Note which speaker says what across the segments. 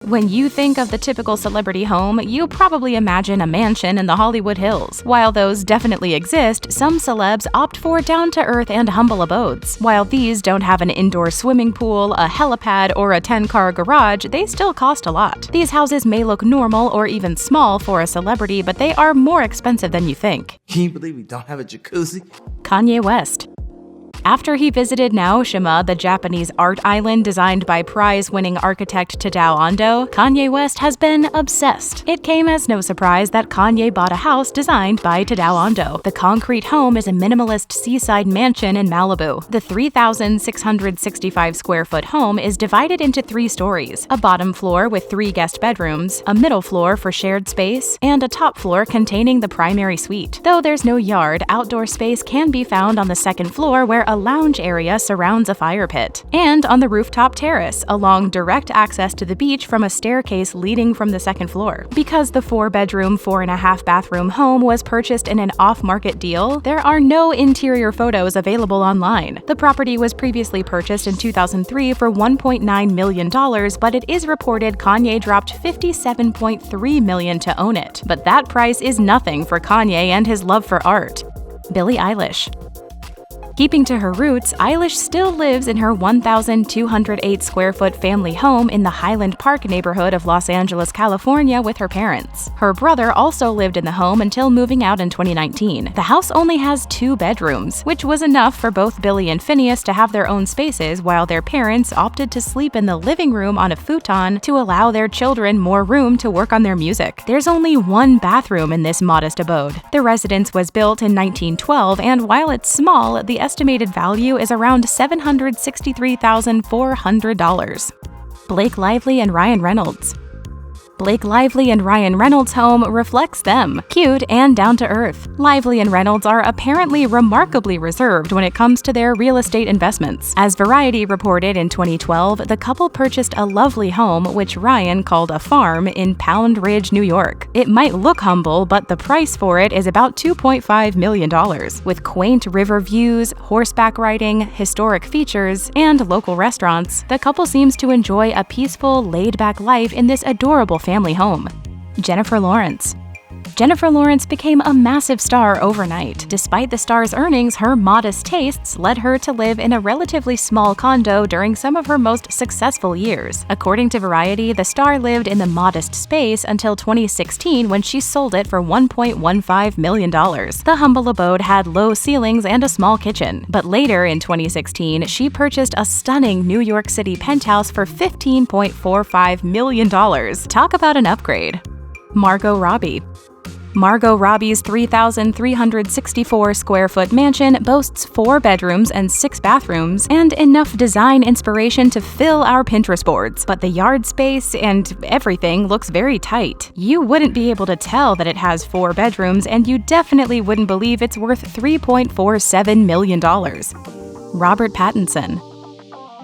Speaker 1: When you think of the typical celebrity home, you probably imagine a mansion in the Hollywood Hills. While those definitely exist, some celebs opt for down-to-earth and humble abodes. While these don't have an indoor swimming pool, a helipad, or a 10-car garage, they still cost a lot. These houses may look normal or even small for a celebrity, but they are more expensive than you think.
Speaker 2: Can you believe we don't have a jacuzzi?
Speaker 1: Kanye West. After he visited Naoshima, the Japanese art island designed by prize-winning architect Tadao Ando, Kanye West has been obsessed. It came as no surprise that Kanye bought a house designed by Tadao Ando. The concrete home is a minimalist seaside mansion in Malibu. The 3,665-square-foot home is divided into 3 stories: a bottom floor with 3 guest bedrooms, a middle floor for shared space, and a top floor containing the primary suite. Though there's no yard, outdoor space can be found on the second floor where a lounge area surrounds a fire pit, and on the rooftop terrace, along direct access to the beach from a staircase leading from the second floor. Because the 4-bedroom, 4.5-bathroom home was purchased in an off-market deal, there are no interior photos available online. The property was previously purchased in 2003 for $1.9 million, but it is reported Kanye dropped $57.3 million to own it. But that price is nothing for Kanye and his love for art. Billie Eilish. Keeping to her roots, Eilish still lives in her 1,208-square-foot family home in the Highland Park neighborhood of Los Angeles, California with her parents. Her brother also lived in the home until moving out in 2019. The house only has 2 bedrooms, which was enough for both Billie and Phineas to have their own spaces, while their parents opted to sleep in the living room on a futon to allow their children more room to work on their music. There's only 1 bathroom in this modest abode. The residence was built in 1912, and while it's small, the estimated value is around $763,400. Blake Lively and Ryan Reynolds. Blake Lively and Ryan Reynolds' home reflects them, cute and down-to-earth. Lively and Reynolds are apparently remarkably reserved when it comes to their real estate investments. As Variety reported in 2012, the couple purchased a lovely home, which Ryan called a farm, in Pound Ridge, New York. It might look humble, but the price for it is about $2.5 million. With quaint river views, horseback riding, historic features, and local restaurants, the couple seems to enjoy a peaceful, laid-back life in this adorable family home. Jennifer Lawrence. Jennifer Lawrence became a massive star overnight. Despite the star's earnings, her modest tastes led her to live in a relatively small condo during some of her most successful years. According to Variety, the star lived in the modest space until 2016 when she sold it for $1.15 million. The humble abode had low ceilings and a small kitchen. But later in 2016, she purchased a stunning New York City penthouse for $15.45 million. Talk about an upgrade. Margot Robbie. Margot Robbie's 3,364-square-foot mansion boasts 4 bedrooms and 6 bathrooms, and enough design inspiration to fill our Pinterest boards. But the yard space and everything looks very tight. You wouldn't be able to tell that it has 4 bedrooms, and you definitely wouldn't believe it's worth $3.47 million. Robert Pattinson.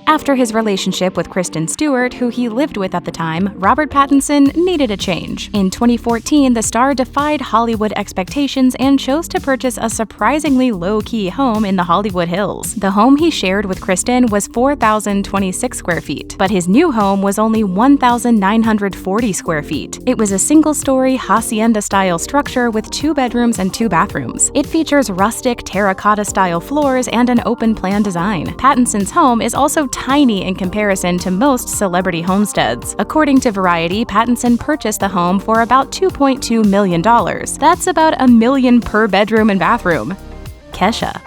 Speaker 1: After his relationship with Kristen Stewart, who he lived with at the time, Robert Pattinson needed a change. In 2014, the star defied Hollywood expectations and chose to purchase a surprisingly low-key home in the Hollywood Hills. The home he shared with Kristen was 4,026 square feet, but his new home was only 1,940 square feet. It was a single-story, hacienda-style structure with 2 bedrooms and 2 bathrooms. It features rustic terracotta-style floors and an open-plan design. Pattinson's home is also tiny in comparison to most celebrity homesteads. According to Variety, Pattinson purchased the home for about $2.2 million. That's about $1 million per bedroom and bathroom. Kesha.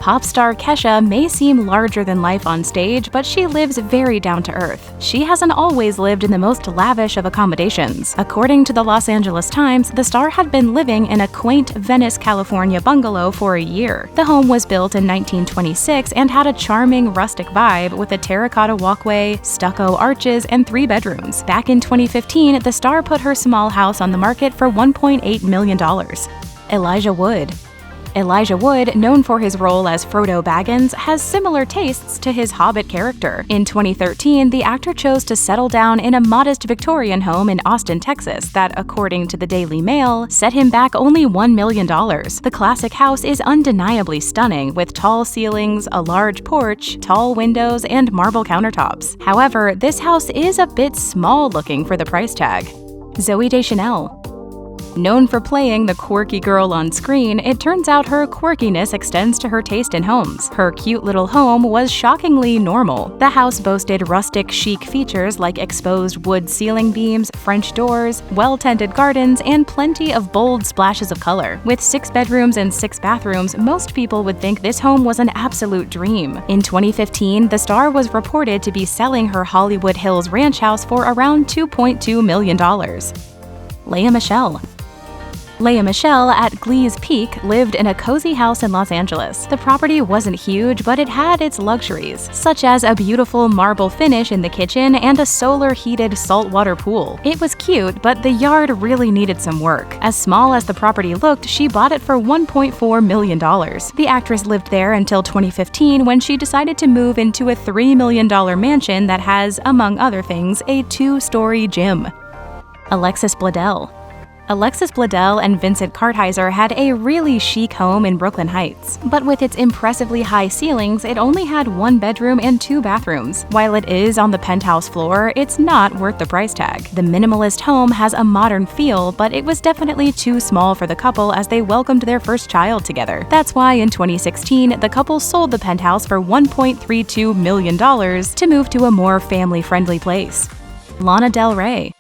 Speaker 1: Pop star Kesha may seem larger than life on stage, but she lives very down to earth. She hasn't always lived in the most lavish of accommodations. According to the Los Angeles Times, the star had been living in a quaint Venice, California bungalow for a year. The home was built in 1926 and had a charming rustic vibe with a terracotta walkway, stucco arches, and 3 bedrooms. Back in 2015, the star put her small house on the market for $1.8 million. Elijah Wood. Elijah Wood, known for his role as Frodo Baggins, has similar tastes to his Hobbit character. In 2013, the actor chose to settle down in a modest Victorian home in Austin, Texas that, according to the Daily Mail, set him back only $1 million. The classic house is undeniably stunning, with tall ceilings, a large porch, tall windows, and marble countertops. However, this house is a bit small-looking for the price tag. Zooey Deschanel. Known for playing the quirky girl on screen, it turns out her quirkiness extends to her taste in homes. Her cute little home was shockingly normal. The house boasted rustic chic features like exposed wood ceiling beams, French doors, well-tended gardens, and plenty of bold splashes of color. With 6 bedrooms and 6 bathrooms, most people would think this home was an absolute dream. In 2015, the star was reported to be selling her Hollywood Hills ranch house for around $2.2 million. Lea Michele. Lea Michele, at Glee's peak, lived in a cozy house in Los Angeles. The property wasn't huge, but it had its luxuries, such as a beautiful marble finish in the kitchen and a solar-heated saltwater pool. It was cute, but the yard really needed some work. As small as the property looked, she bought it for $1.4 million. The actress lived there until 2015, when she decided to move into a $3 million mansion that has, among other things, a 2-story gym. Alexis Bledel. Alexis Bledel and Vincent Kartheiser had a really chic home in Brooklyn Heights, but with its impressively high ceilings, it only had 1 bedroom and 2 bathrooms. While it is on the penthouse floor, it's not worth the price tag. The minimalist home has a modern feel, but it was definitely too small for the couple as they welcomed their first child together. That's why in 2016, the couple sold the penthouse for $1.32 million to move to a more family-friendly place. Lana Del Rey.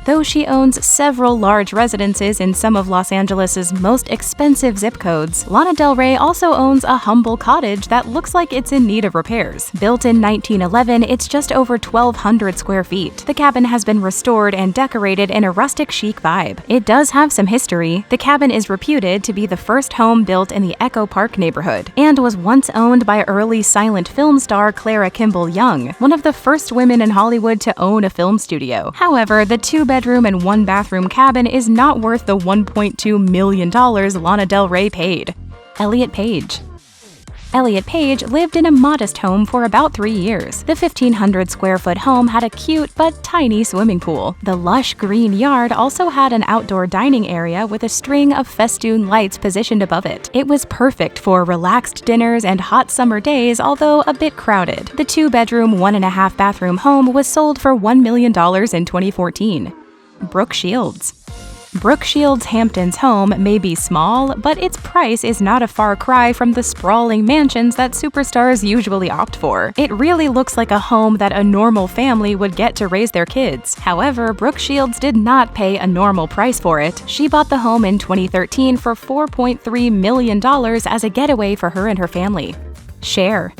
Speaker 1: Though she owns several large residences in some of Los Angeles' most expensive zip codes, Lana Del Rey also owns a humble cottage that looks like it's in need of repairs. Built in 1911, it's just over 1,200 square feet. The cabin has been restored and decorated in a rustic chic vibe. It does have some history. The cabin is reputed to be the first home built in the Echo Park neighborhood, and was once owned by early silent film star Clara Kimball Young, one of the first women in Hollywood to own a film studio. However, the 2-bedroom and 1-bathroom cabin is not worth the $1.2 million Lana Del Rey paid. Elliot Page. Elliot Page lived in a modest home for about 3 years. The 1,500-square-foot home had a cute but tiny swimming pool. The lush green yard also had an outdoor dining area with a string of festoon lights positioned above it. It was perfect for relaxed dinners and hot summer days, although a bit crowded. The 2-bedroom, 1.5-bathroom home was sold for $1 million in 2014. Brooke Shields. Brooke Shields' Hamptons home may be small, but its price is not a far cry from the sprawling mansions that superstars usually opt for. It really looks like a home that a normal family would get to raise their kids. However, Brooke Shields did not pay a normal price for it. She bought the home in 2013 for $4.3 million as a getaway for her and her family. Cher.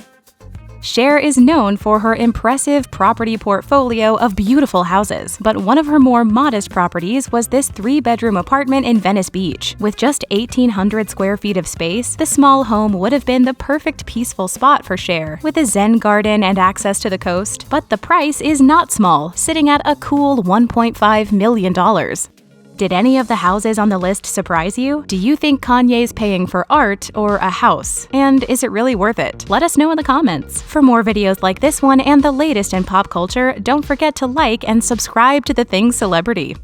Speaker 1: Cher is known for her impressive property portfolio of beautiful houses, but one of her more modest properties was this 3-bedroom apartment in Venice Beach. With just 1,800 square feet of space, the small home would have been the perfect peaceful spot for Cher, with a zen garden and access to the coast. But the price is not small, sitting at a cool $1.5 million. Did any of the houses on the list surprise you? Do you think Kanye's paying for art or a house? And is it really worth it? Let us know in the comments. For more videos like this one and the latest in pop culture, don't forget to like and subscribe to The Thing Celebrity.